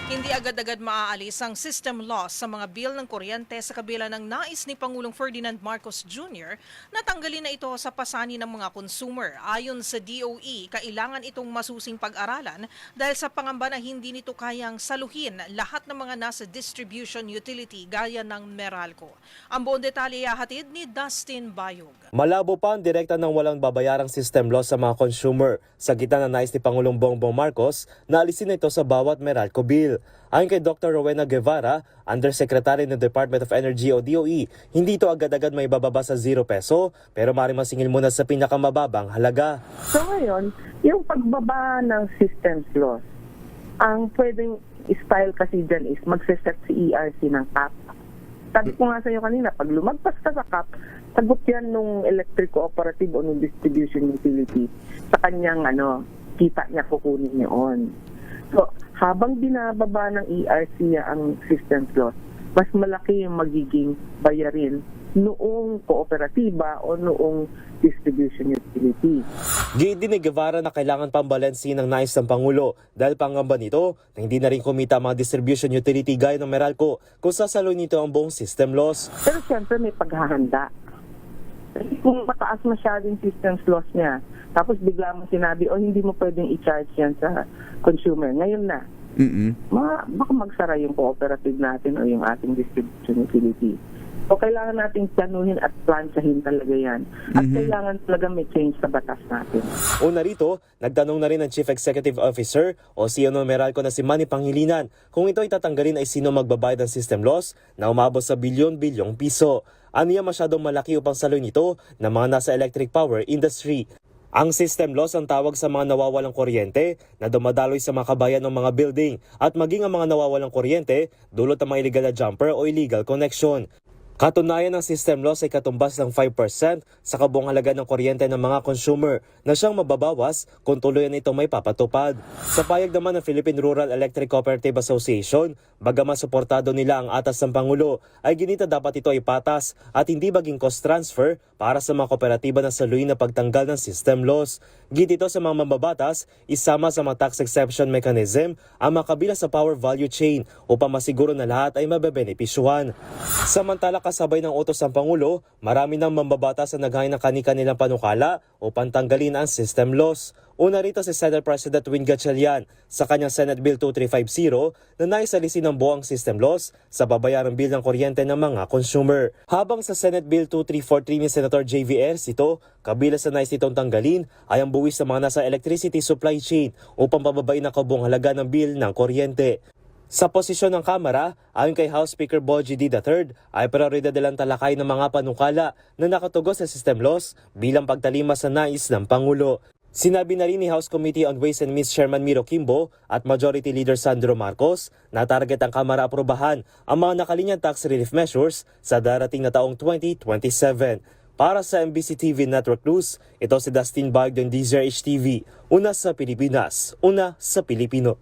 Hindi agad-agad maaalis ang system loss sa mga bill ng kuryente sa kabila ng nais ni Pangulong Ferdinand Marcos Jr. na tanggalin na ito sa pasani ng mga consumer. Ayon sa DOE, kailangan itong masusing pag-aralan dahil sa pangamba na hindi nito kayang saluhin lahat ng mga nasa distribution utility gaya ng Meralco. Ang buong detalye ihahatid ni Dustin Bayog. Malabo pa ang direkta ng walang babayarang system loss sa mga consumer sa gitna ng nais ni Pangulong Bongbong Marcos na alisin ito sa bawat Meralco bill. Ayon kay Dr. Rowena Guevara, Undersecretary ng Department of Energy o DOE, hindi ito agad-agad may bababa sa 0 peso pero maaaring masingil muna sa pinakamababang halaga. So ngayon, yung pagbaba ng systems loss, ang pwedeng style kasi dyan is magsiset si ERC ng cap. Sabi ko nga sa iyo kanina, pag lumagpas ka sa cap, sagot yan nung electric cooperative o nung distribution utility sa kanyang kita niya kukunin yun. So, habang binababa ng ERC ang systems loss, mas malaki yung magiging bayarin noong kooperatiba o noong distribution utility. Giit din ni Guevara na kailangan pambalansin ng nais ng Pangulo dahil pangamba nito na hindi na rin kumita ang mga distribution utility gaya ng Meralco kung sasalo nito ang buong system loss. Pero siyempre may paghahanda. Kasi kung mataas masyado yung systems loss niya, tapos bigla mo sinabi, hindi mo pwedeng i-charge yan sa consumer. Ngayon na, baka magsara yung cooperative natin o yung ating distribution utility. So, kailangan nating planuhin at plansahin talaga yan. At kailangan talaga may change sa batas natin. Una rito, nagtanong na rin ang Chief Executive Officer o CEO ng Meralco na si Manny Pangilinan kung ito ay tatanggalin ay sino magbabayad ng system loss na umabot sa bilyon-bilyong piso. Aniya masyadong malaki upang saluhin ito ng mga nasa electric power industry. Ang system loss ang tawag sa mga nawawalang kuryente na dumadaloy sa mga kabayan ng mga building at maging ang mga nawawalang kuryente dulot ng mga illegal na jumper o illegal connection. Katunayan ng system loss ay katumbas ng 5% sa kabuang halaga ng kuryente ng mga consumer na siyang mababawas kung tuluyan itong may papatupad. Sa payag naman ng Philippine Rural Electric Cooperative Association, bagaman suportado nila ang atas ng Pangulo, ay ginita dapat ito ay patas at hindi maging cost transfer para sa mga kooperatiba na saluhin na pagtanggal ng system loss. Git ito sa mga mambabatas, isama sa mga tax exemption mechanism ang makabila sa power value chain upang masiguro na lahat ay mabebenepisyuhan. Samantala kasabay ng utos ng Pangulo, marami ng mambabatas na naghain ng kani-kanilang panukala upang tanggalin ang system loss. Una rito si Senate President Win Gatchalian sa kanyang Senate Bill 2350 na naisalisin ang buong system loss sa babayarang bill ng kuryente ng mga consumer. Habang sa Senate Bill 2343 ni Senator J.V. Ercito, kabila sa nais nitong tanggalin ay ang buwis sa mga nasa electricity supply chain upang pababain ang kabuang halaga ng bill ng kuryente. Sa posisyon ng Kamara, ayon kay House Speaker Bogie D. III, ay prioridad nilang talakay ng mga panukala na nakatugos sa system loss bilang pagtalima sa nais ng Pangulo. Sinabi na rin ni House Committee on Ways and Means Chairman Miro Kimbo at Majority Leader Sandro Marcos na target ang Kamara aprobahan ang mga nakalinyang tax relief measures sa darating na taong 2027. Para sa MBC TV Network News, ito si Dustin Bayog ng DZRH TV. Una sa Pilipinas, una sa Pilipino.